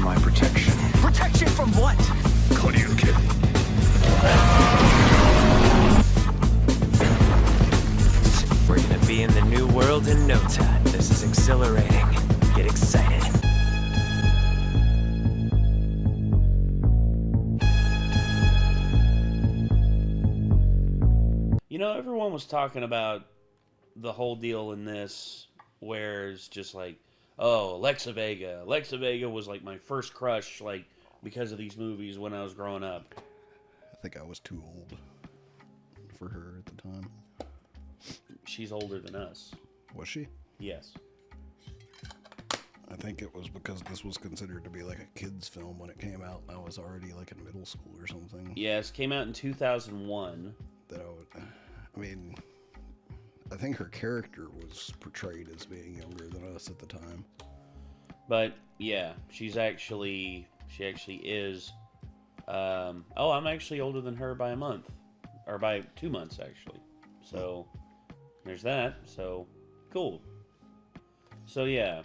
my protection. Protection from what? Koryuki. We're gonna be in the new world in no time. This is exhilarating. Get excited. You know, everyone was talking about the whole deal in this, where it's just like, oh, Alexa Vega. Alexa Vega was like my first crush, like, because of these movies when I was growing up. I think I was too old for her at the time. She's older than us. Was she? Yes. I think it was because this was considered to be like a kid's film when it came out, and I was already like in middle school or something. Yes, came out in 2001. I mean, I think her character was portrayed as being younger than us at the time. But yeah, she actually is. I'm actually older than her by a month, or by 2 months actually. So there's that. So cool. So yeah,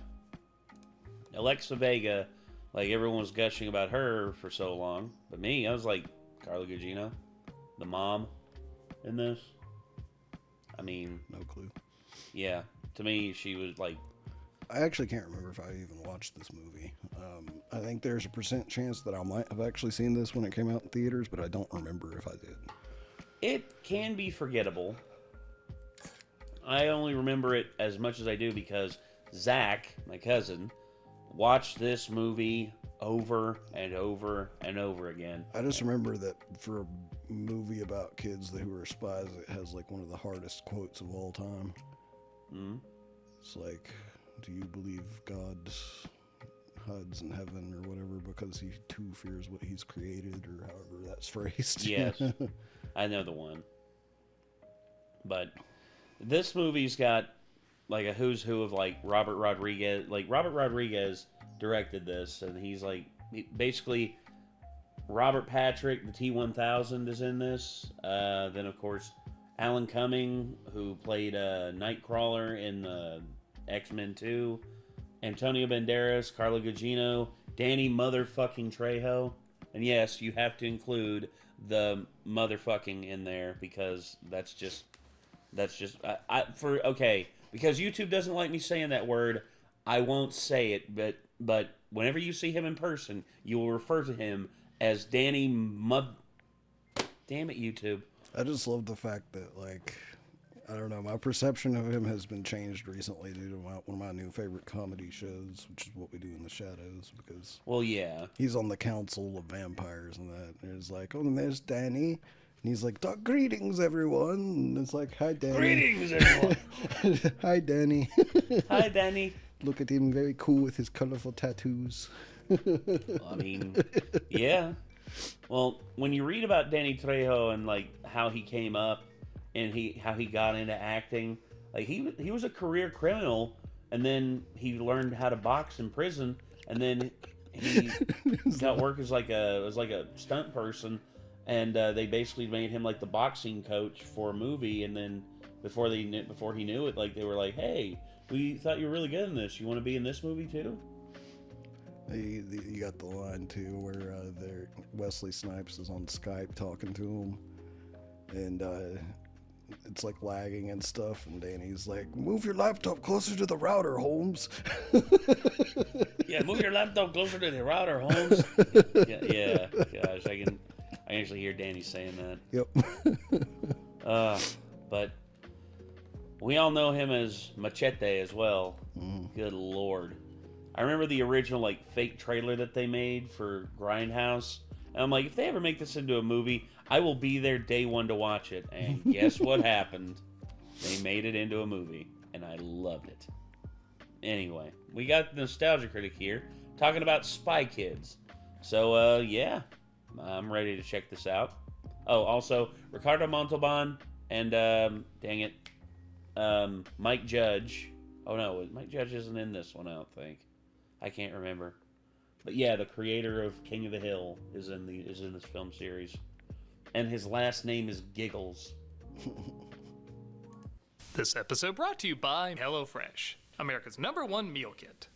Alexa Vega, like everyone was gushing about her for so long, but me, I was like Carla Gugino, the mom in this. I mean, no clue. Yeah, to me, she was like. I actually can't remember if I even watched this movie. I think there's a % chance that I might have actually seen this when it came out in theaters, but I don't remember if I did. It can be forgettable. I only remember it as much as I do because Zach, my cousin, watched this movie over and over and over again. I just remember that for a movie about kids who are spies, it has like one of the hardest quotes of all time. Mm-hmm. It's like, do you believe God hides in heaven or whatever because he too fears what he's created, or however that's phrased? Yes. I know the one. But this movie's got like a who's who of like Robert Rodriguez. Like Robert Rodriguez directed this, and he's like basically Robert Patrick, the T-1000 is in this. Then of course Alan Cumming, who played Nightcrawler in X-Men 2. Antonio Banderas, Carla Gugino, Danny motherfucking Trejo. And yes, you have to include the motherfucking in there because that's just okay, because YouTube doesn't like me saying that word, I won't say it, but whenever you see him in person, you will refer to him as Danny Damn it, YouTube. I just love the fact that, like, I don't know, my perception of him has been changed recently due to one of my new favorite comedy shows, which is What We Do in the Shadows, because... Well, yeah. He's on the Council of Vampires and that, and it's like, oh, and there's Danny, and he's like, greetings, everyone, and it's like, hi, Danny. Greetings, everyone. Hi, Danny. Hi, Danny. Look at him, very cool with his colorful tattoos. I mean, yeah. Well, when you read about Danny Trejo and, like, how he came up, and how he got into acting, like he was a career criminal, and then he learned how to box in prison, and then he got work as like a stunt person, and they basically made him like the boxing coach for a movie, and then before he knew it, like they were like, hey, we thought you were really good in this. You want to be in this movie too? You got the line too where Wesley Snipes is on Skype talking to him, and it's like lagging and stuff, and Danny's like, move your laptop closer to the router, Holmes. Yeah, move your laptop closer to the router, Holmes. Yeah, gosh, I can actually hear Danny saying that. Yep. But we all know him as Machete as well. Mm. Good Lord. I remember the original like fake trailer that they made for Grindhouse. And I'm like, if they ever make this into a movie, I will be there day one to watch it. And guess what happened? They made it into a movie, and I loved it. Anyway, we got the Nostalgia Critic here talking about Spy Kids. So, yeah, I'm ready to check this out. Oh, also, Ricardo Montalban and, dang it, Mike Judge. Oh, no, Mike Judge isn't in this one, I don't think. I can't remember. But yeah, the creator of King of the Hill is in this film series. And his last name is Giggles. This episode brought to you by HelloFresh, America's #1 meal kit.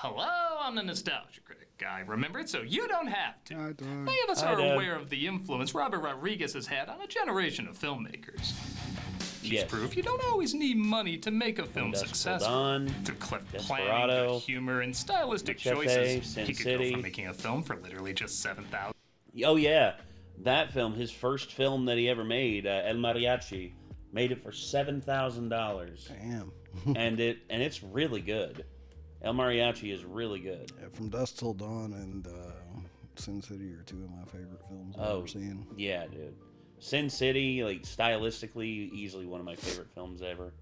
Hello, I'm the Nostalgia Critic. I remember it, so you don't have to. I don't. Many of us I are don't. aware of the influence Robert Rodriguez has had on a generation of filmmakers. He's Yes. proof you don't always need money to make a film Dusk Till successful. Dawn, Through cleft Desperado, planning, good humor, and stylistic Machete, choices, Sin he could City. go from making a film for literally just $7,000 Oh yeah, that film, his first film that he ever made, El Mariachi, made it for $7,000, Damn. and it's really good. El Mariachi is really good. Yeah, From Dusk Till Dawn and Sin City are two of my favorite films I've Oh, ever seen. yeah, dude. Sin City, like stylistically, easily one of my favorite films ever.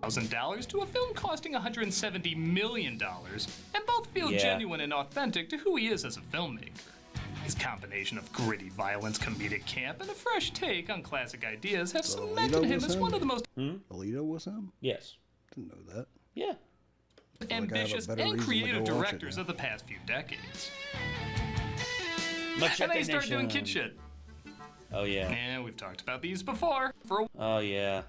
to a film costing $170 million, and both feel Yeah. genuine and authentic to who he is as a filmmaker. His combination of gritty violence, comedic camp, and a fresh take on classic ideas have So cemented Alito him was as him? one of the most Alito was him? Yes. Didn't know that. Yeah. I have a ambitious better and reason to creative go watch it directors now. of the past few decades. Machete And they start doing Nation. kid shit. Oh yeah. And we've talked about these before. Oh yeah.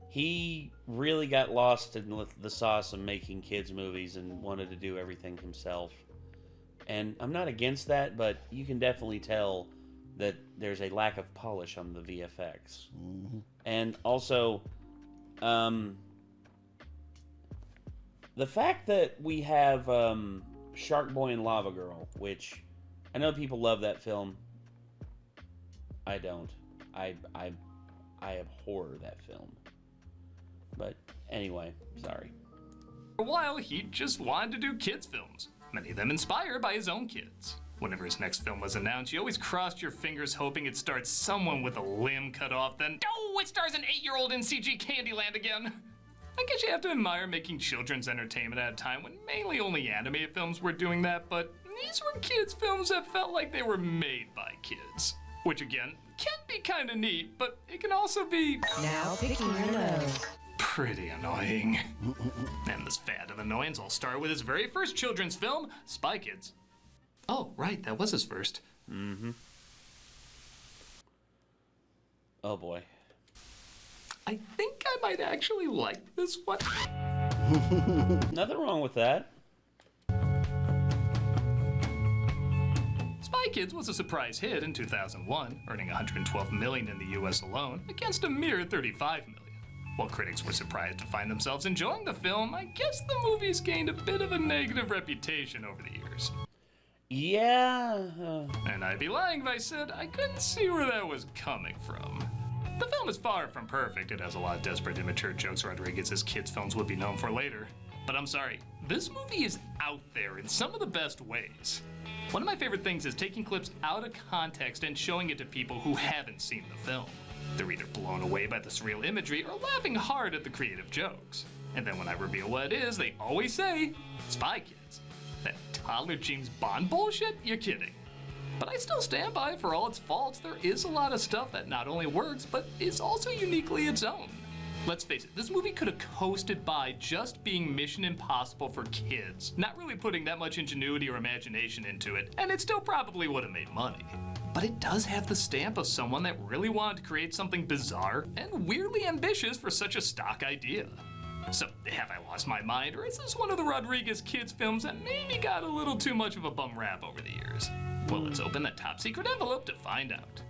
He really got lost in the sauce of making kids movies and wanted to do everything himself. And I'm not against that, but you can definitely tell that there's a lack of polish on the VFX. And also, the fact that we have Shark Boy and Lava Girl, which I know people love that film. I don't. I abhor that film. But anyway, sorry. For a while, he just wanted to do kids' films, many of them inspired by his own kids. Whenever his next film was announced, you always crossed your fingers hoping it stars someone with a limb cut off, then, oh, it stars an 8-year-old in CG Candyland again. I guess you have to admire making children's entertainment at a time when mainly only animated films were doing that, but these were kids' films that felt like they were made by kids. Which, again, can be kind of neat, but it can also be Now picking your nose. pretty annoying. And this fad of annoyance all started with his very first children's film, Spy Kids. Oh, right, that was his first. Oh boy. I think I might actually like this one. Nothing wrong with that. Spy Kids was a surprise hit in 2001, earning $112 million in the US alone, against a mere $35 million. While critics were surprised to find themselves enjoying the film, I guess the movie's gained a bit of a negative reputation over the years. Yeah. And I'd be lying if I said I couldn't see where that was coming from. The film is far from perfect. It has a lot of desperate, immature jokes Rodriguez's kids' films would be known for later. But I'm sorry, this movie is out there in some of the best ways. One of my favorite things is taking clips out of context and showing it to people who haven't seen the film. They're either blown away by the surreal imagery or laughing hard at the creative jokes. And then when I reveal what it is, they always say, Spy Kids. That toddler James Bond bullshit? You're kidding. But I still stand by, for all its faults, there is a lot of stuff that not only works, but is also uniquely its own. Let's face it, this movie could have coasted by just being Mission Impossible for kids, not really putting that much ingenuity or imagination into it, and it still probably would have made money. But it does have the stamp of someone that really wanted to create something bizarre and weirdly ambitious for such a stock idea. So, have I lost my mind, or is this one of the Rodriguez kids films that maybe got a little too much of a bum rap over the years? Well, let's open that top secret envelope to find out.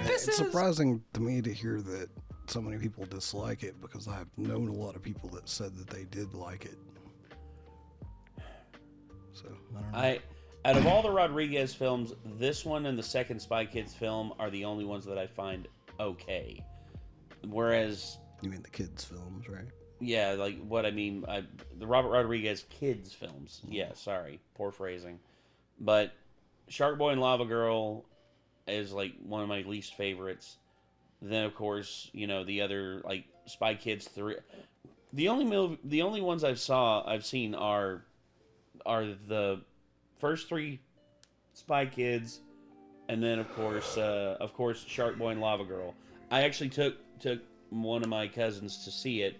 It's surprising to me to hear that so many people dislike it, because I've known a lot of people that said that they did like it. So, I don't know. Out of all the Rodriguez films, this one and the second Spy Kids film are the only ones that I find okay. Whereas, You mean the kids' films, right? yeah, like what I mean, the Robert Rodriguez kids films. Yeah, sorry, poor phrasing. But Shark Boy and Lava Girl is like one of my least favorites. Then of course, you know, the other like Spy Kids 3. The only ones I've seen are the first 3 Spy Kids, and then of course Shark Boy and Lava Girl. I actually took one of my cousins to see it,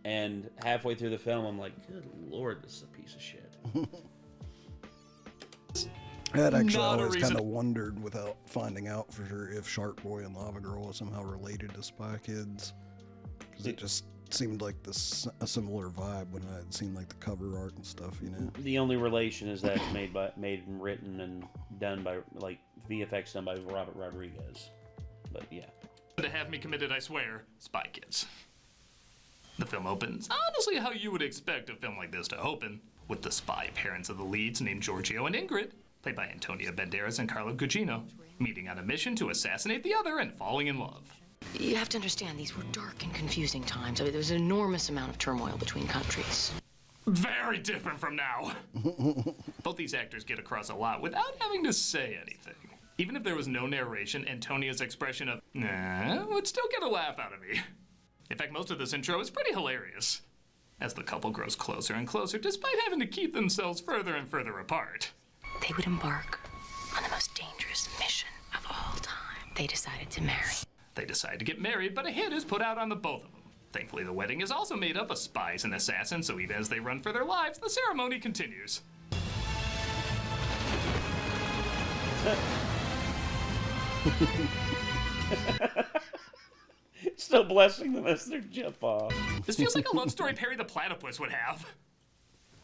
and halfway through the film I'm like, good lord, this is a piece of shit. I had actually Not a always reason- kind of wondered, without finding out for sure, if Shark Boy and Lava Girl was somehow related to Spy Kids. Because it just seemed like a similar vibe when I had seen like the cover art and stuff, you know. The only relation is that it's made and written and done by like VFX done by Robert Rodriguez. But yeah. To have me committed, I swear, Spy Kids. The film opens honestly how you would expect a film like this to open, with the spy parents of the leads named Giorgio and Ingrid, played by Antonio Banderas and Carlo Gugino, meeting on a mission to assassinate the other and falling in love. You have to understand, these were dark and confusing times. I mean, there was an enormous amount of turmoil between countries. Very different from now. Both these actors get across a lot without having to say anything. Even if there was no narration, Antonio's expression of, nah, would still get a laugh out of me. In fact, most of this intro is pretty hilarious, as the couple grows closer and closer despite having to keep themselves further and further apart. They would embark on the most dangerous mission of all time. They decided to marry. They decide to get married, but a hit is put out on the both of them. Thankfully, the wedding is also made up of spies and assassins, so even as they run for their lives, the ceremony continues. Still blessing them as their jump off. This feels like a love story Perry the Platypus would have.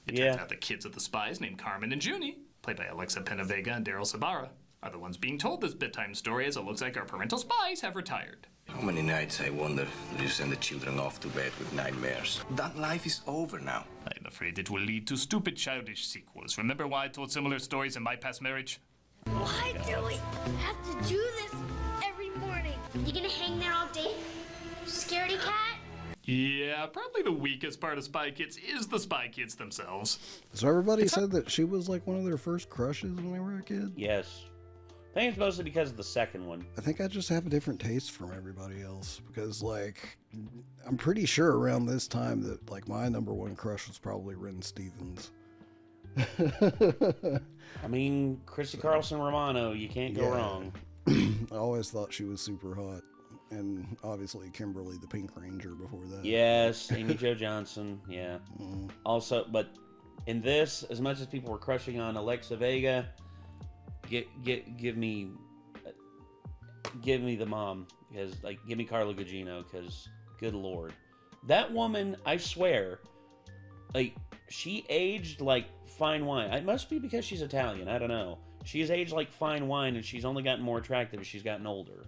It turns out the kids of the spies, named Carmen and Junie, played by Alexa Vega and Daryl Sabara, are the ones being told this bedtime story, as it looks like our parental spies have retired. How many nights, I wonder, do you send the children off to bed with nightmares? That life is over now. I'm afraid it will lead to stupid childish sequels. Remember why I told similar stories in my past marriage? Why do we have to do this every morning? You gonna hang there all day? Scaredy cat? Yeah, probably the weakest part of Spy Kids is the Spy Kids themselves. So everybody said that she was like one of their first crushes when they were a kid? Yes. I think it's mostly because of the second one. I think I just have a different taste from everybody else because, like, I'm pretty sure around this time that, like, my number one crush was probably Ren Stevens. I mean, Chrissy Carlson Romano, you can't go wrong. I always thought she was super hot. And obviously Kimberly the Pink Ranger before that. Yes, Amy Jo Johnson, yeah. Also, but in this, as much as people were crushing on Alexa Vega, give me the mom, because like give me Carla Gugino, because good lord, that woman, I swear, like she aged like fine wine. It must be because she's Italian. I don't know. She has aged like fine wine, and she's only gotten more attractive as she's gotten older.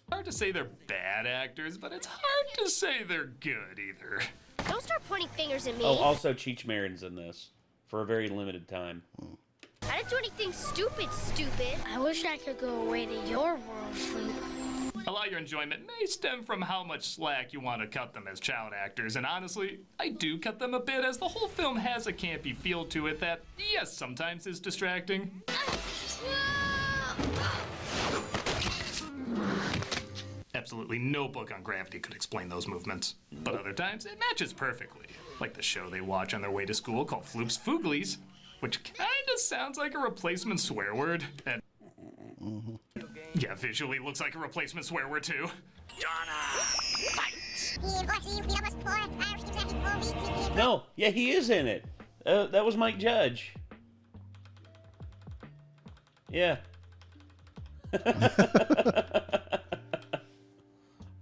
Hard to say they're bad actors, but it's hard to say they're good either. Don't start pointing fingers at me. Oh, also Cheech Marin's in this for a very limited time. I didn't do anything stupid. I wish I could go away to your world, Flute. A lot of your enjoyment may stem from how much slack you want to cut them as child actors, and honestly, I do cut them a bit, as the whole film has a campy feel to it that, yes, sometimes is distracting. Absolutely no book on gravity could explain those movements. But other times, it matches perfectly. Like the show they watch on their way to school called Floop's Fooglies, which kinda sounds like a replacement swear word. And yeah, visually looks like a replacement swear word too. No, yeah, he is in it. That was Mike Judge. Yeah.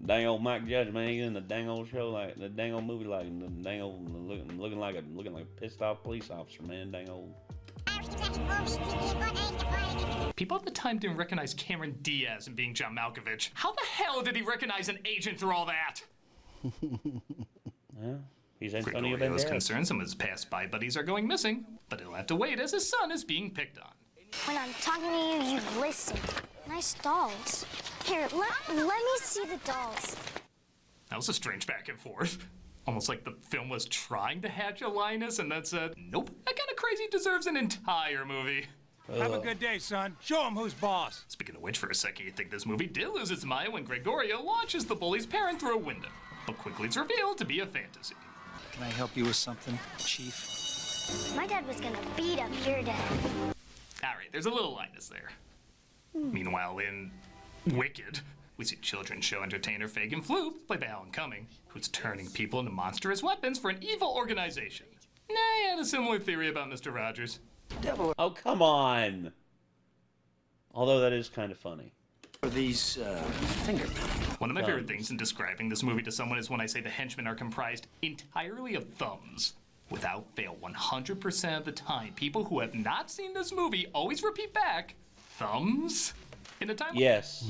Dang old Mike Judge, man, he's in the dang old show, like the dang old movie, like the dang old looking like a pissed off police officer, man, dang old. People at the time didn't recognize Cameron Diaz in being John Malkovich. How the hell did he recognize an agent through all that? Yeah, he's Antonio Gregorio is Banderas. concerned some of his past spy buddies are going missing, but he'll have to wait as his son is being picked on. When I'm talking to you, you listen. Nice dolls. Here, let me see the dolls. That was a strange back and forth. Almost like the film was trying to hatch a Linus and then said, nope, that kind of crazy deserves an entire movie. Have a good day, son. Show him who's boss. Speaking of which, for a second you think this movie did lose its mind when Gregorio launches the bully's parent through a window. But quickly it's revealed to be a fantasy. Can I help you with something, Chief? My dad was gonna beat up your dad. Alright, there's a little Linus there. Meanwhile, in Wicked, we see children's show entertainer Fagin Floop, played by Alan Cumming, who's turning people into monstrous weapons for an evil organization. I had a similar theory about Mr. Rogers. Oh, come on. Although that is kind of funny. For these, fingerprints. One of my favorite things in describing this movie to someone is when I say the henchmen are comprised entirely of thumbs. Without fail, 100% of the time, people who have not seen this movie always repeat back, thumbs? In a time... Yes.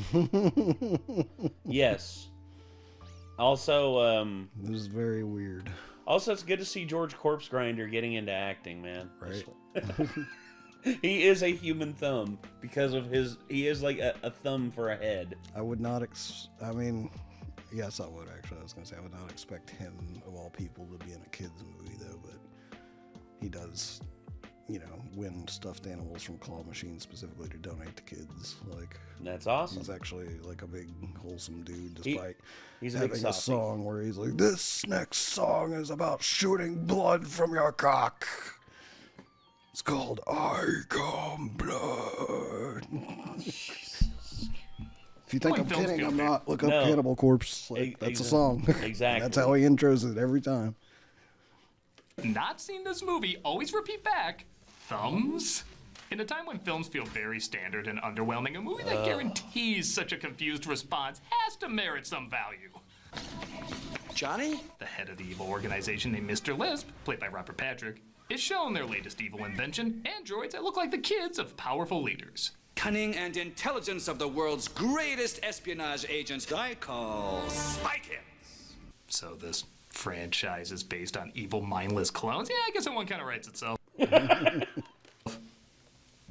Yes. Also, This is very weird. Also, it's good to see George Corpse Grinder getting into acting, man. Right. He is a human thumb because of his... He is like a thumb for a head. I would not I mean, yes, I would actually. I was going to say I would not expect him, of all people, to be in a kids movie, though, but he does, you know, win stuffed animals from claw machines specifically to donate to kids. Like, that's awesome. He's actually like a big, wholesome dude, despite he's a having a song where he's like, this next song is about shooting blood from your cock. It's called I Come Blood. If you think I'm kidding, I'm not. Look up Cannibal Corpse. Like, that's a song. Exactly. That's how he intros it every time. Not seen this movie, always repeat back, thumbs? In a time when films feel very standard and underwhelming, a movie that guarantees such a confused response has to merit some value. Johnny? The head of the evil organization named Mr. Lisp, played by Robert Patrick, is shown their latest evil invention, androids that look like the kids of powerful leaders. Cunning and intelligence of the world's greatest espionage agents I call Spy Kids. So this franchise is based on evil, mindless clones? Yeah, I guess that one kind of writes itself.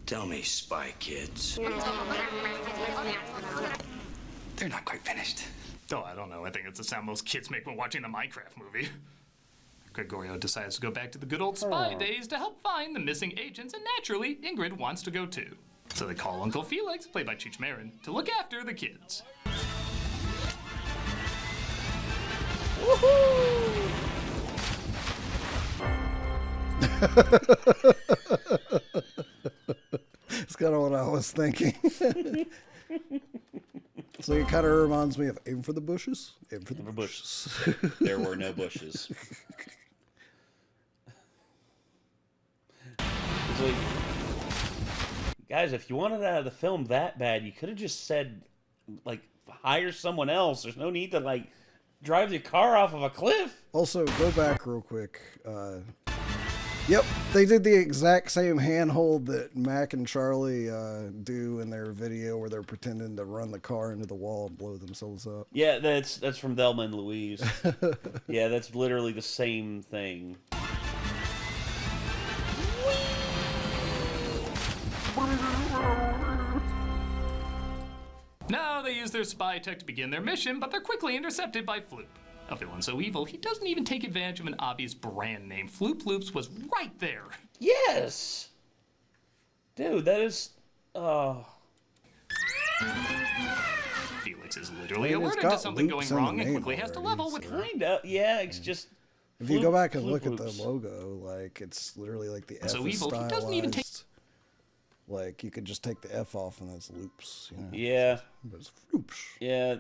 Tell me, Spy Kids. They're not quite finished. Oh, I don't know. I think it's the sound most kids make when watching the Minecraft movie. Gregorio decides to go back to the good old spy days to help find the missing agents, and naturally, Ingrid wants to go too. So they call Uncle Felix, played by Cheech Marin, to look after the kids. Woohoo! It's kind of what I was thinking. So it kind of reminds me of Aim for the Bushes. Aim for the Bushes. There were no bushes. It's like, guys, if you wanted out of the film that bad, you could have just said, like, hire someone else. There's no need to, like, drive your car off of a cliff. Also, go back real quick. Yep, they did the exact same handhold that Mac and Charlie do in their video where they're pretending to run the car into the wall and blow themselves up. Yeah, that's from Thelma and Louise. Yeah, that's literally the same thing. Now they use their spy tech to begin their mission, but they're quickly intercepted by Floop. A villain so evil, he doesn't even take advantage of an obvious brand name. Floop Loops was right there. Yes! Dude, that is... Felix is literally alerted to something going wrong and quickly has to level with... Kinda, yeah, it's just... If you go back and look at the logo, like, it's literally like the F so is evil, stylized. he doesn't even take... Like, you could just take the F off and that's loops, you know? Yeah. But it's floops. Yeah,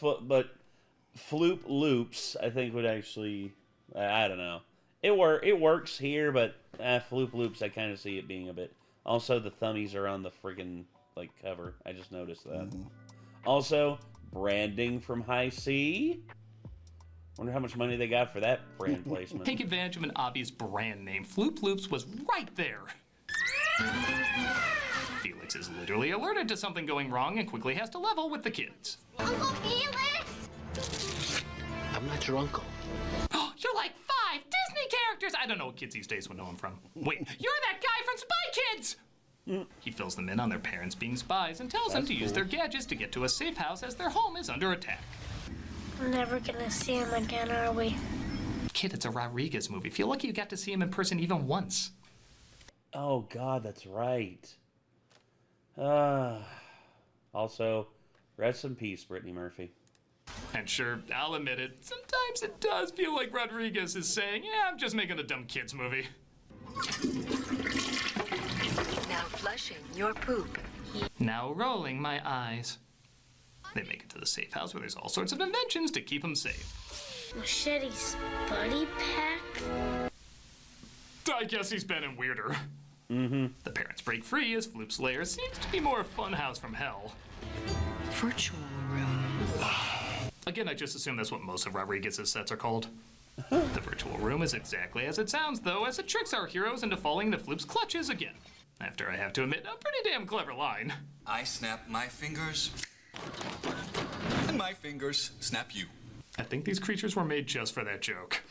but Floop Loops, I think, would actually... I don't know. It works here, but Floop Loops, I kind of see it being a bit... Also, the thummies are on the friggin', like, cover. I just noticed that. Mm-hmm. Also, branding from High C. Wonder how much money they got for that brand placement. Take advantage of an obvious brand name. Floop Loops was right there. Felix is literally alerted to something going wrong and quickly has to level with the kids. Uncle Felix! I'm not your uncle. Oh, you're like 5 Disney characters! I don't know what kids these days would know him from. Wait, you're that guy from Spy Kids! He fills them in on their parents being spies and tells them to use their gadgets to get to a safe house as their home is under attack. We're never gonna see him again, are we? Kid, it's a Rodriguez movie. Feel lucky you got to see him in person even once. Oh, God, that's right. Also, rest in peace, Brittany Murphy. And sure, I'll admit it, sometimes it does feel like Rodriguez is saying, yeah, I'm just making a dumb kids movie. Now flushing your poop. Now rolling my eyes. They make it to the safe house where there's all sorts of inventions to keep them safe. Machete's buddy pack? I guess he's been in weirder. Mm-hmm. The parents break free as Floop's lair seems to be more a funhouse from hell. virtual room. Again, I just assume that's what most of Rodriguez's sets are called. The virtual room is exactly as it sounds, though, as it tricks our heroes into falling into Floop's clutches again. After, I have to admit, a pretty damn clever line. I snap my fingers, and my fingers snap you. I think these creatures were made just for that joke.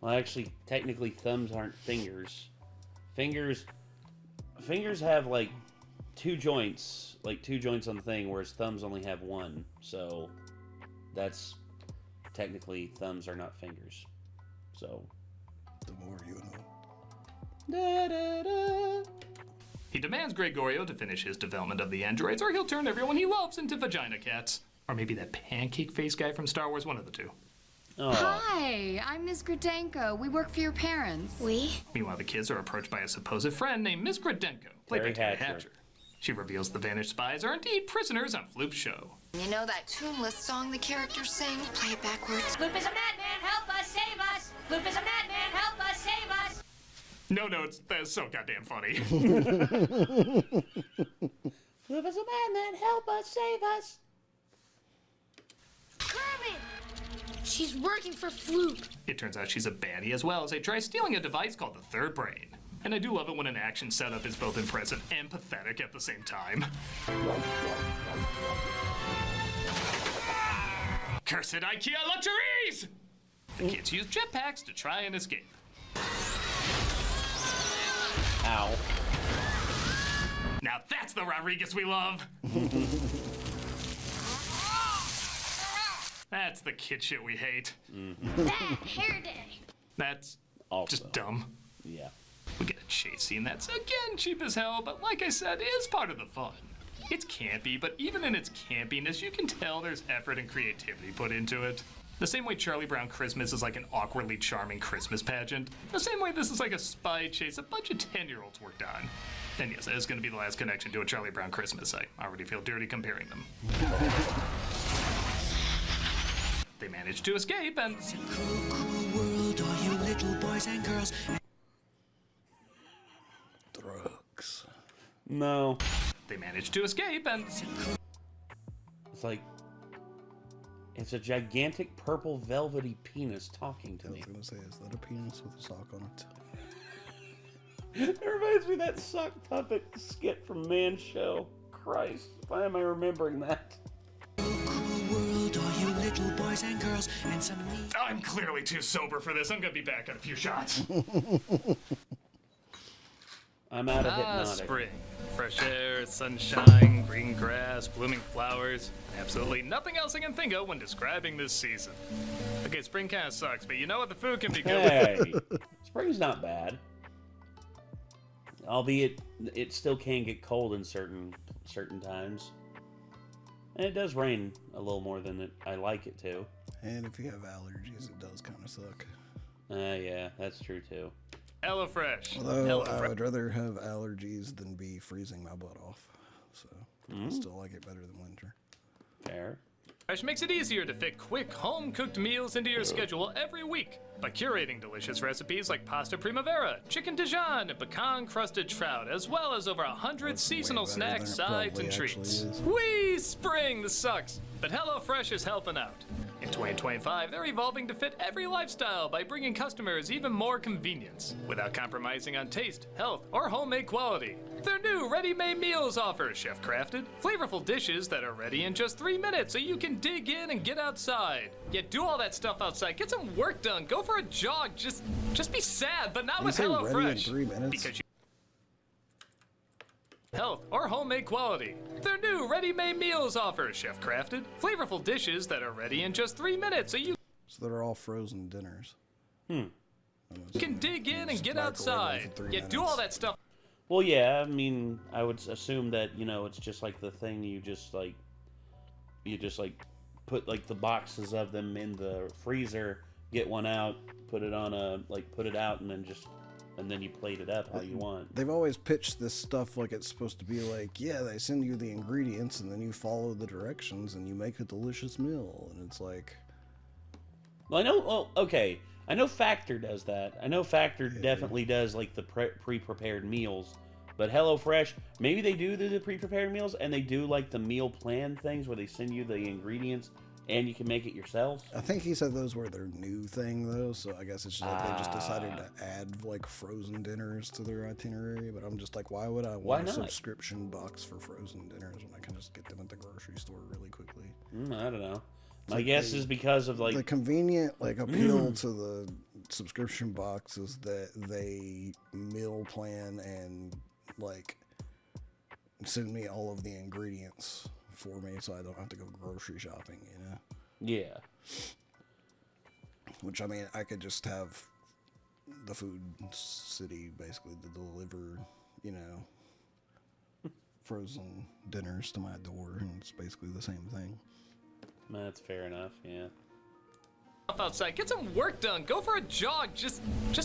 Well, actually, technically, thumbs aren't fingers. Fingers have, like, two joints on the thing, whereas thumbs only have one. So, that's technically thumbs are not fingers. So, The more you know. da, da, da. He demands Gregorio to finish his development of the androids, or he'll turn everyone he loves into vagina cats. Or maybe that pancake face guy from Star Wars, one of the two. Oh. Hi, I'm Miss Gradenko. We work for your parents. Meanwhile, the kids are approached by a supposed friend named Miss Gradenko, played by Terry Hatcher. She reveals the vanished spies are indeed prisoners on Floop's show. You know that tuneless song the characters sing? Play it backwards. Floop is a madman, help us, save us! Floop is a madman, help us, save us! No, that's so goddamn funny. Floop is a madman, help us, save us! Kermit! She's working for Floop. It turns out she's a baddie as well, as they try stealing a device called the Third Brain. And I do love it when an action setup is both impressive and pathetic at the same time. Cursed IKEA luxuries! The kids use jetpacks to try and escape. Ow. Now that's the Rodriguez we love! That's the kid shit we hate. That hair day. That's Also. just dumb. Yeah. We get a chase scene that's, again, cheap as hell, but like I said, is part of the fun. It's campy, but even in its campiness, you can tell there's effort and creativity put into it. The same way Charlie Brown Christmas is like an awkwardly charming Christmas pageant, the same way this is like a spy chase a bunch of 10-year-olds worked on. And yes, that is going to be the last connection to a Charlie Brown Christmas. I already feel dirty comparing them. They manage to escape and... It's a cruel, cruel world, all you little boys and girls. Drugs. No. They manage to escape and... It's like... It's a gigantic purple velvety penis talking to I me. was gonna say, is that a penis with a sock on it? It reminds me of that sock puppet skit from Man Show. Christ, why am I remembering that? World, all you little boys and girls, and some neat. I'm clearly too sober for this. I'm gonna be back in a few shots. I'm out of hypnotic. Spring. Fresh air, sunshine, green grass, blooming flowers. Absolutely nothing else I can think of when describing this season. Okay, spring kind of sucks, but you know what? The food can be good. Hey, spring's not bad. Albeit, it still can get cold in certain times. And it does rain a little more than I like it to. And if you have allergies, it does kind of suck. Yeah, that's true too. HelloFresh. Although I would rather have allergies than be freezing my butt off. So I still like it better than winter. Fair. Fresh makes it easier to fit quick, home-cooked meals into your schedule every week by curating delicious recipes like pasta primavera, chicken Dijon, and pecan-crusted trout, as well as over 100 seasonal snacks, sides, and treats. Whee! Spring, this sucks, but HelloFresh is helping out. In 2025, they're evolving to fit every lifestyle by bringing customers even more convenience, without compromising on taste, health, or homemade quality. Their new ready-made meals offer chef-crafted, flavorful dishes that are ready in just 3 minutes so you can dig in and get outside. Yet do all that stuff outside, get some work done, go for a jog, just be sad, but not with HelloFresh. Ready in 3 minutes? Because you health, or homemade quality. Their new ready-made meals offer chef-crafted, flavorful dishes that are ready in just 3 minutes so you they're all frozen dinners. can dig in and get outside. Yet do all that stuff. Well, yeah, I mean, I would assume that, it's just like the thing you just put like the boxes of them in the freezer, get one out, put it out, and then you plate it up how you want. They've always pitched this stuff like it's supposed to be like, yeah, they send you the ingredients and then you follow the directions and you make a delicious meal. And it's like... Well, I know Factor does that. I know Factor definitely does like the pre-prepared meals, But HelloFresh, maybe they do the pre-prepared meals, and they do like the meal plan things where they send you the ingredients and you can make it yourself. I think he said those were their new thing, though, so I guess it's just like they just decided to add, like, frozen dinners to their itinerary, but I'm just like, why would I want a subscription box for frozen dinners when I can just get them at the grocery store really quickly? I don't know. My guess is because of, like... The convenient, like, appeal to the subscription box is that they meal plan and, like, send me all of the ingredients for me so I don't have to go grocery shopping, you know? Yeah. Which, I mean, I could just have the food city basically to deliver, you know, frozen dinners to my door, and it's basically the same thing. That's fair enough, yeah. Outside, get some work done, go for a jog, just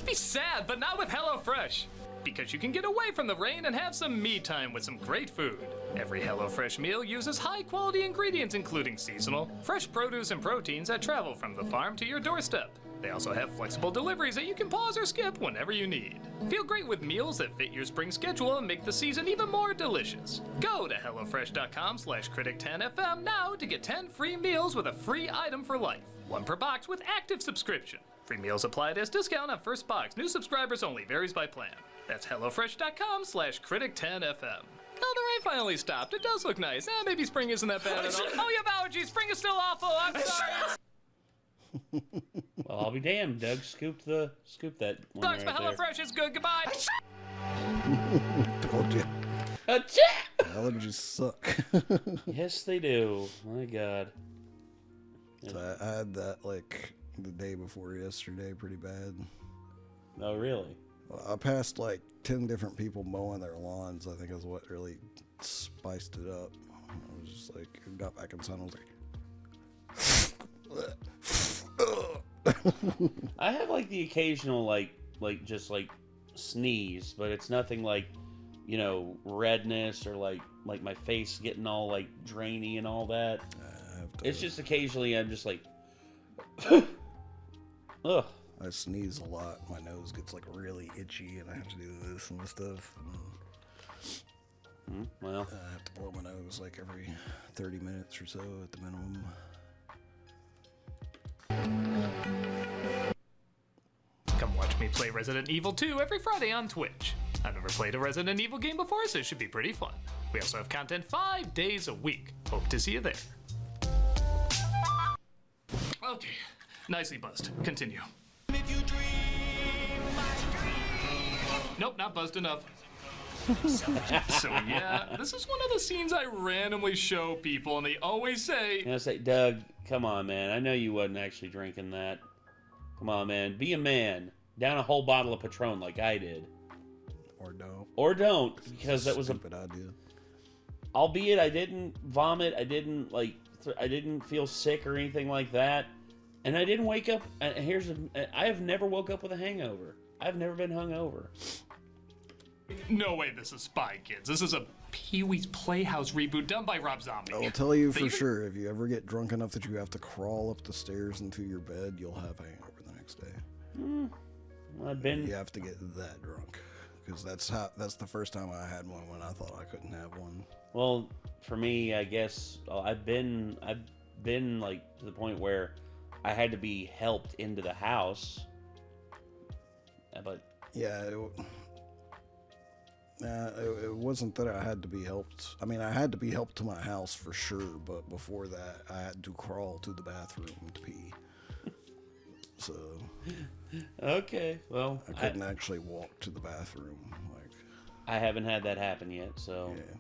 be sad, but not with HelloFresh. Because you can get away from the rain and have some me time with some great food. Every HelloFresh meal uses high-quality ingredients, including seasonal, fresh produce and proteins that travel from the farm to your doorstep. They also have flexible deliveries that you can pause or skip whenever you need. Feel great with meals that fit your spring schedule and make the season even more delicious. Go to HelloFresh.com/Critic10FM now to get 10 free meals with a free item for life. 1 per box with active subscription. Free meals applied as discount on first box. New subscribers only. Varies by plan. That's HelloFresh.com/Critic10FM. Oh, the rain finally stopped. It does look nice. Maybe spring isn't that bad at all. Oh, you have allergies. Spring is still awful. I'm sorry. Well, I'll be damned. Doug scooped that one Sucks, right but HelloFresh is good. Goodbye. Told you. Achoo! Allergies suck. Yes, they do. My God. So I had that, like, the day before yesterday pretty bad. Oh, really? Well, I passed, like, 10 different people mowing their lawns, I think is what really spiced it up. I was just like, I got back inside and I was like... I have, like, the occasional, like just, like, sneeze, but it's nothing like, you know, redness or, like my face getting all, like, drainy and all that. It's just occasionally I'm just like... Ugh. I sneeze a lot. My nose gets, like, really itchy, and I have to do this and stuff. And well, I have to blow my nose, like, every 30 minutes or so at the minimum. Come watch me play Resident Evil 2 every Friday on Twitch. I've never played a Resident Evil game before, so it should be pretty fun. We also have content 5 days a week. Hope to see you there. Okay, nicely buzzed. Continue. Nope, not buzzed enough. So yeah, this is one of the scenes I randomly show people, and they always say... And I say, Doug, come on, man. I know you wasn't actually drinking that. Come on, man. Be a man. Down a whole bottle of Patron like I did. Or don't. Or don't, because that was a stupid idea. Albeit I didn't vomit. I didn't I didn't feel sick or anything like that. And I didn't wake up. I have never woke up with a hangover. I've never been hungover. No way this is Spy Kids. This is a Pee-wee's Playhouse reboot done by Rob Zombie. I will tell you for sure, if you ever get drunk enough that you have to crawl up the stairs into your bed, you'll have a hangover the next day. You have to get that drunk. Because that's the first time I had one when I thought I couldn't have one. Well, for me, I guess I've been like to the point where I had to be helped into the house. But yeah, it wasn't that I had to be helped. I mean, I had to be helped to my house for sure, but before that, I had to crawl to the bathroom to pee. So. Okay, well. I couldn't actually walk to the bathroom. Like. I haven't had that happen yet, so. Yeah.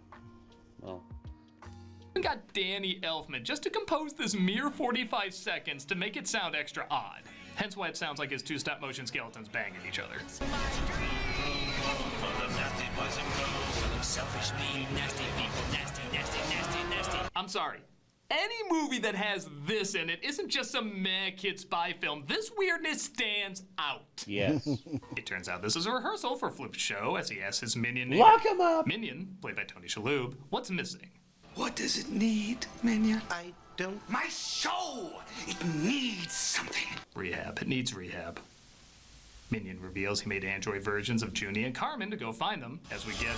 Well. We got Danny Elfman just to compose this mere 45 seconds to make it sound extra odd. Hence why it sounds like his 2 stop-motion skeletons banging each other. I'm sorry. Any movie that has this in it isn't just some meh kid spy film. This weirdness stands out. Yes. It turns out this is a rehearsal for Floop's show as he asks his minion... Lock him up! Minion, played by Tony Shalhoub, what's missing? What does it need, Minion? I don't... My soul! It needs something. Rehab. It needs rehab. Minion reveals he made android versions of Junie and Carmen to go find them, as we get...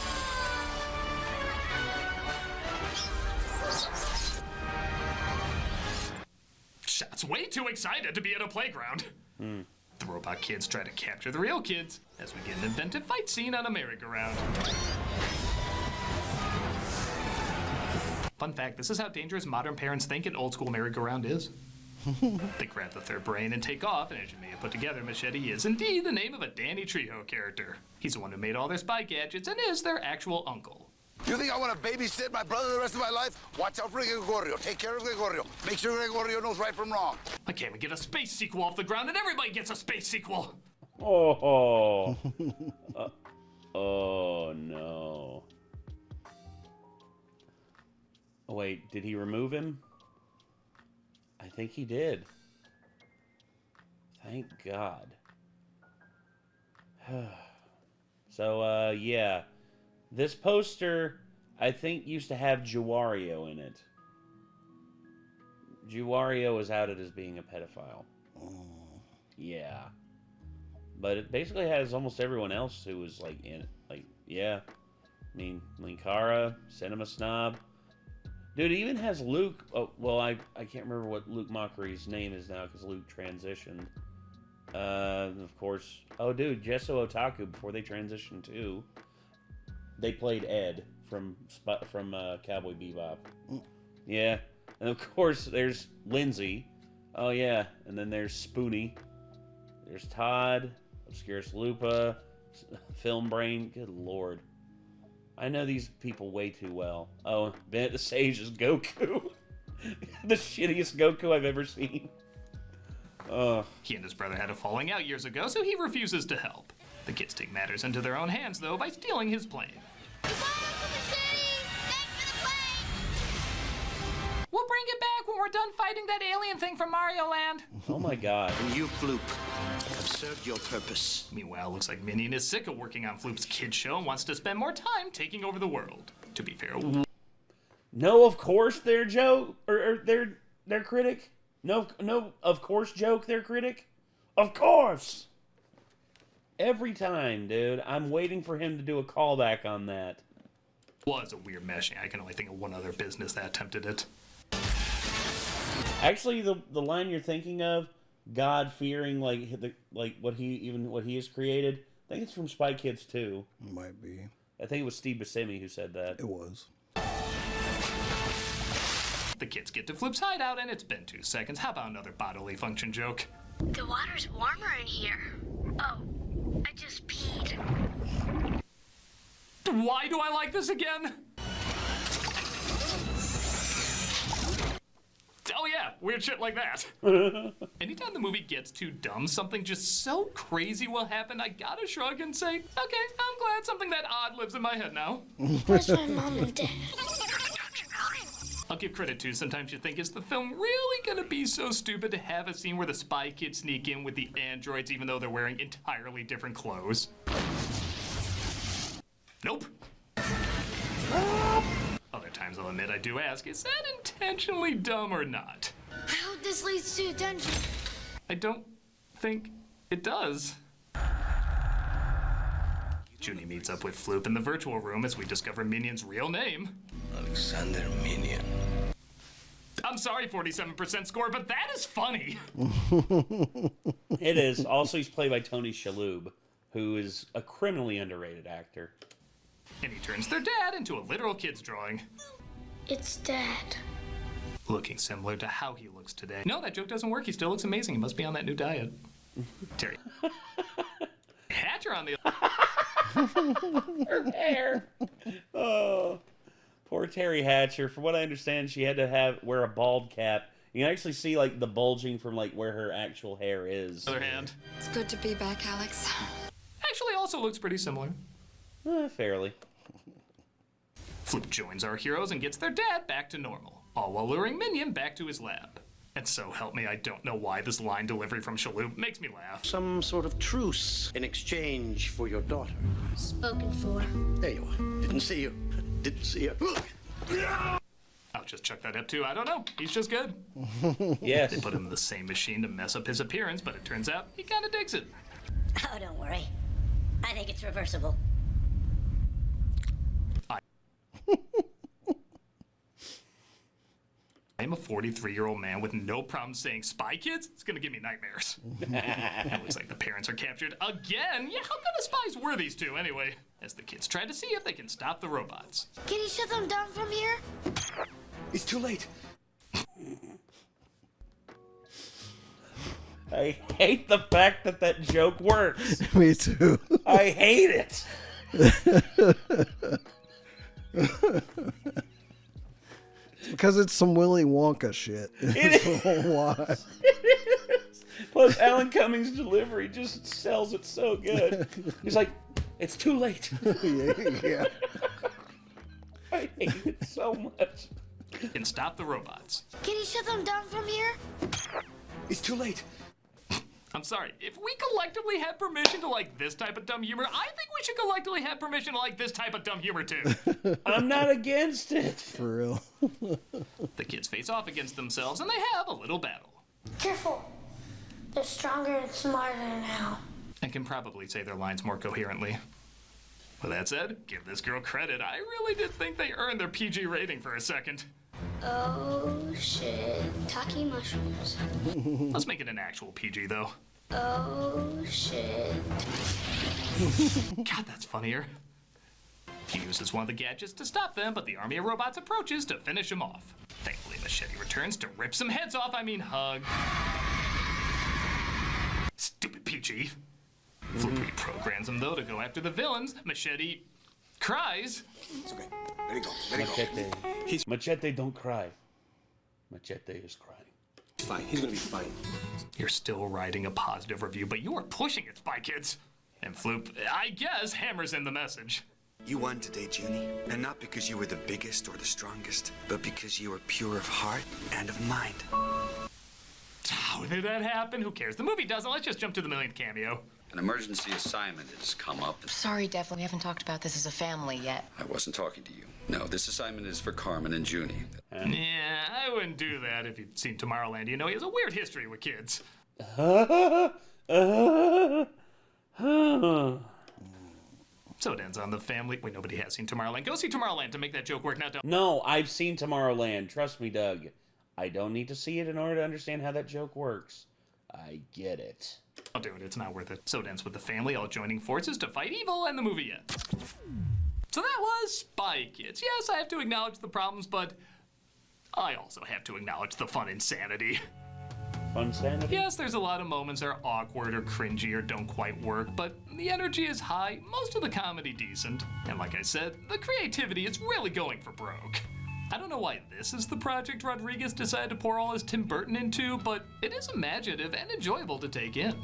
Shot's way too excited to be at a playground. The robot kids try to capture the real kids, as we get an inventive fight scene on a merry-go-round. Fun fact, this is how dangerous modern parents think an old-school merry-go-round is. They grab the third brain and take off, and as you may have put together, Machete is indeed the name of a Danny Trejo character. He's the one who made all their spy gadgets and is their actual uncle. You think I want to babysit my brother the rest of my life? Watch out for Gregorio. Take care of Gregorio. Make sure Gregorio knows right from wrong. Why can't we get a space sequel off the ground and everybody gets a space sequel? Oh. Oh, no. Oh, wait, did he remove him? I think he did. Thank God. So, yeah. This poster, I think, used to have Juario in it. Juario was outed as being a pedophile. Yeah. But it basically has almost everyone else who was, like, in it. Like, yeah. I mean, Linkara, Cinema Snob. Dude, it even has Luke. Oh, well, I can't remember what Luke Mockery's name is now because Luke transitioned. Of course. Oh, dude, Gesso Otaku before they transitioned too. They played Ed from Cowboy Bebop. Yeah, and of course there's Lindsay. Oh yeah, and then there's Spoonie. There's Todd, Obscurus Lupa, Film Brain. Good lord. I know these people way too well. Oh, Bennett the Sage is Goku. The shittiest Goku I've ever seen. He and his brother had a falling out years ago, so he refuses to help. The kids take matters into their own hands, though, by stealing his plane. We'll bring it back when we're done fighting that alien thing from Mario Land. Oh my god. And you, Floop, have served your purpose. Meanwhile, looks like Minion is sick of working on Floop's kid show and wants to spend more time taking over the world. To be fair... No, of course they're joke, or they're Critic. No, of course joke, they're Critic. Of course! Every time, dude. I'm waiting for him to do a callback on that. Was a weird meshing. I can only think of one other business that attempted it. Actually, the line you're thinking of, God-fearing, like what he has created, I think it's from Spy Kids 2. It might be. I think it was Steve Buscemi who said that. It was. The kids get to Floop's hideout, and it's been 2 seconds. How about another bodily function joke? The water's warmer in here. Oh, I just peed. Why do I like this again? Oh yeah, weird shit like that. Anytime the movie gets too dumb, something just so crazy will happen, I gotta shrug and say, okay, I'm glad something that odd lives in my head now. Where's my mom and dad? I'll give credit to, sometimes you think, is the film really gonna be so stupid to have a scene where the spy kids sneak in with the androids even though they're wearing entirely different clothes? Nope. Other times I'll admit I do ask, is that intentionally dumb or not? I hope this leads to attention. I don't think it does. Junie meets up with Floop in the virtual room as we discover Minion's real name. Alexander Minion. I'm sorry, 47% score, but that is funny. It is. Also, he's played by Tony Shalhoub, who is a criminally underrated actor. And he turns their dad into a literal kid's drawing. It's Dad. Looking similar to how he looks today. No, that joke doesn't work. He still looks amazing. He must be on that new diet. Terry. Hatcher on the... Her hair. Oh, poor Terry Hatcher. From what I understand, she had to wear a bald cap. You can actually see like the bulging from like where her actual hair is. Other hand. It's good to be back, Alex. Actually, also looks pretty similar. Fairly. Floop joins our heroes and gets their dad back to normal, all while luring Minion back to his lab. And so help me, I don't know why this line delivery from Shalhoub makes me laugh. Some sort of truce in exchange for your daughter. Spoken for. There you are. Didn't see you. Didn't see you. I'll just chuck that up too. I don't know. He's just good. Yes. They put him in the same machine to mess up his appearance, but it turns out he kind of digs it. Oh, don't worry. I think it's reversible. I'm a 43-year-old man with no problem saying Spy Kids. It's gonna give me nightmares. It looks like the parents are captured again. Yeah, how kind of spies were these two anyway? As the kids try to see if they can stop the robots. Can you shut them down from here? It's too late. I hate the fact that that joke works. Me too. I hate it. Because it's some Willy Wonka shit. It is. Why? It is. Plus, Alan Cummings' delivery just sells it so good. He's like, it's too late. Yeah. I hate it so much. And stop the robots. Can you shut them down from here? It's too late. I'm sorry, if we collectively have permission to like this type of dumb humor, I think we should collectively have permission to like this type of dumb humor too. I'm not against it. For real. The kids face off against themselves and they have a little battle. Careful. They're stronger and smarter now. I can probably say their lines more coherently. With that said, give this girl credit. I really did think they earned their PG rating for a second. Oh, shit. Taki mushrooms. Let's make it an actual PG, though. Oh, shit. God, that's funnier. He uses one of the gadgets to stop them, but the army of robots approaches to finish him off. Thankfully, Machete returns to rip some heads off. I mean, hug. Stupid PG. Flip reprograms him, though, to go after the villains. Machete cries. It's okay. Let it go. Let it go. Machete, don't cry. Machete is crying. Fine. He's gonna be fine. You're still writing a positive review, but you are pushing it, Spy Kids. And Floop, I guess, hammers in the message. You won today, Junie. And not because you were the biggest or the strongest, but because you were pure of heart and of mind. How did that happen? Who cares? The movie doesn't. Let's just jump to the millionth cameo. An emergency assignment has come up. Sorry, Devlin, we haven't talked about this as a family yet. I wasn't talking to you. No, this assignment is for Carmen and Junie. Yeah, I wouldn't do that if you'd seen Tomorrowland. You know, he has a weird history with kids. So it ends on the family. Wait, nobody has seen Tomorrowland. Go see Tomorrowland to make that joke work. Now don't. No, I've seen Tomorrowland. Trust me, Doug. I don't need to see it in order to understand how that joke works. I get it. I'll do it. It's not worth it. So it ends with the family all joining forces to fight evil, and the movie ends. So that was Spy Kids. Yes, I have to acknowledge the problems, but I also have to acknowledge the fun insanity. Fun sanity? Yes, there's a lot of moments that are awkward or cringy or don't quite work, but the energy is high, most of the comedy decent, and like I said, the creativity is really going for broke. I don't know why this is the project Rodriguez decided to pour all his Tim Burton into, but it is imaginative and enjoyable to take in.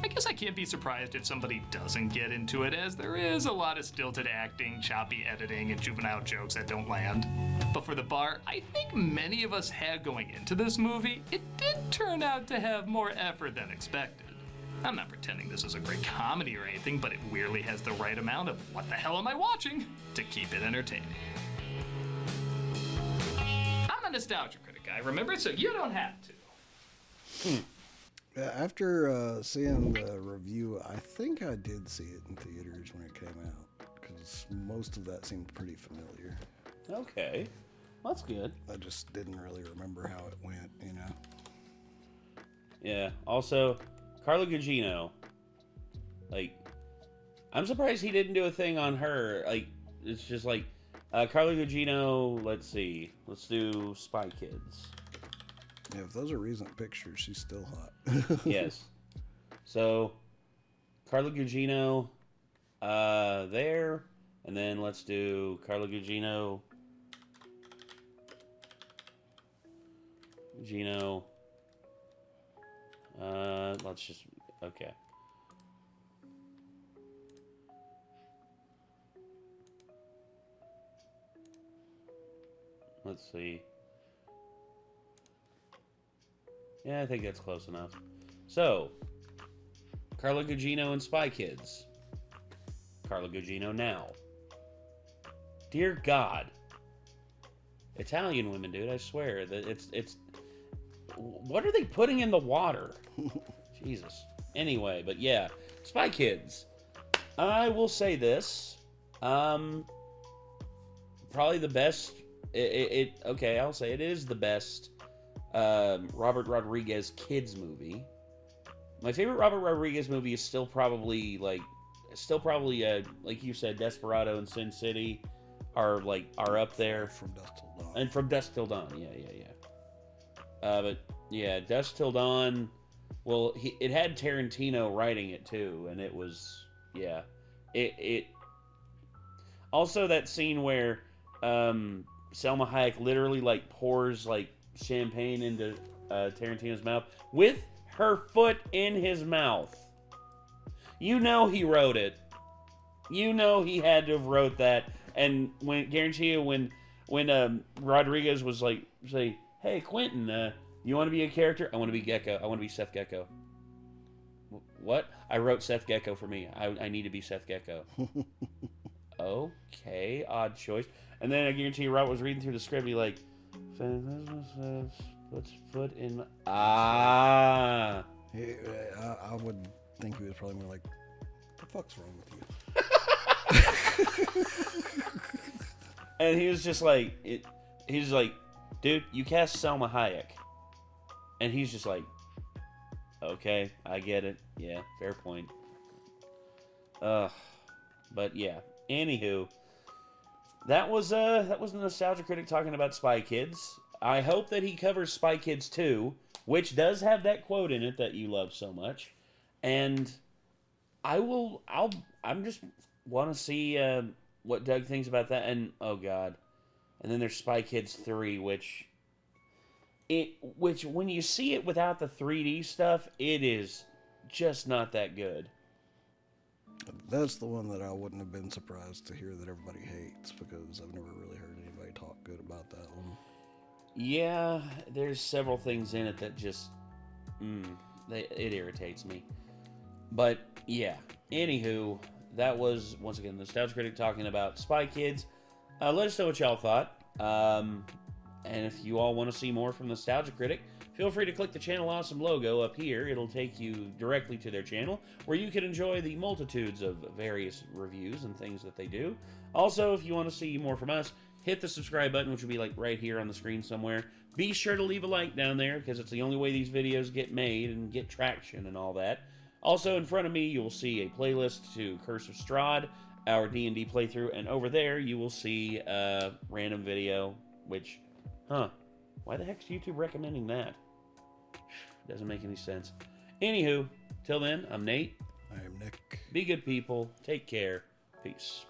I guess I can't be surprised if somebody doesn't get into it, as there is a lot of stilted acting, choppy editing, and juvenile jokes that don't land. But for the bar I think many of us had going into this movie, it did turn out to have more effort than expected. I'm not pretending this is a great comedy or anything, but it weirdly has the right amount of what the hell am I watching to keep it entertaining. I'm a nostalgia critic guy, remember? So you don't have to. After seeing the review, I think I did see it in theaters when it came out, because most of that seemed pretty familiar. Okay. Well, that's good. I just didn't really remember how it went, you know? Yeah. Also, Carla Gugino. Like, I'm surprised he didn't do a thing on her. Like, it's just like, Carla Gugino, let's see. Let's do Spy Kids. Yeah, if those are recent pictures, she's still hot. Yes. So, Carla Gugino, there. And then let's do Carla Gugino. Let's just, okay. Let's see. Yeah, I think that's close enough. So, Carla Gugino and Spy Kids. Carla Gugino now. Dear God. Italian women, dude, I swear. That it's... What are they putting in the water? Jesus. Anyway, but yeah. Spy Kids. I will say this. Probably the best. Okay, I'll say it is the best Robert Rodriguez kids movie. My favorite Robert Rodriguez movie is still probably like you said, Desperado and Sin City are up there. From Dusk Till Dawn. And From Dusk Till Dawn, yeah. But yeah, Dusk Till Dawn. Well, it had Tarantino writing it too, and it was it. Also, that scene where Selma Hayek literally like pours like champagne into Tarantino's mouth with her foot in his mouth. You know he wrote it. You know he had to have wrote that. And guarantee you when Rodriguez was like, say, hey Quentin, you want to be a character? I want to be Gecko. I want to be Seth Gecko. What? I wrote Seth Gecko for me. I need to be Seth Gecko. Okay, odd choice. And then I guarantee you, Robert was reading through the script. He like, puts foot in. I would think he was probably more like, what the fuck's wrong with you? And he was just like, he's like, dude, you cast Selma Hayek. And he's just like, okay, I get it. Yeah, fair point. But yeah, anywho, that was the Nostalgia Critic talking about Spy Kids. I hope that he covers Spy Kids 2, which does have that quote in it that you love so much. And I'm just want to see what Doug thinks about that. And oh god, and then there's Spy Kids 3, which when you see it without the 3D stuff, it is just not that good. That's the one that I wouldn't have been surprised to hear that everybody hates, because I've never really heard anybody talk good about that one. Yeah, there's several things in it that just it irritates me. But yeah, anywho, that was once again the Nostalgia Critic talking about Spy Kids. Let us know what y'all thought. And if you all want to see more from Nostalgia Critic, feel free to click the Channel Awesome logo up here. It'll take you directly to their channel, where you can enjoy the multitudes of various reviews and things that they do. Also, if you want to see more from us, hit the subscribe button, which will be like right here on the screen somewhere. Be sure to leave a like down there, because it's the only way these videos get made and get traction and all that. Also, in front of me, you will see a playlist to Curse of Strahd, our D&D playthrough, and over there, you will see a random video, which, why the heck's YouTube recommending that? Doesn't make any sense. Anywho, till then, I'm Nate. I am Nick. Be good people. Take care. Peace.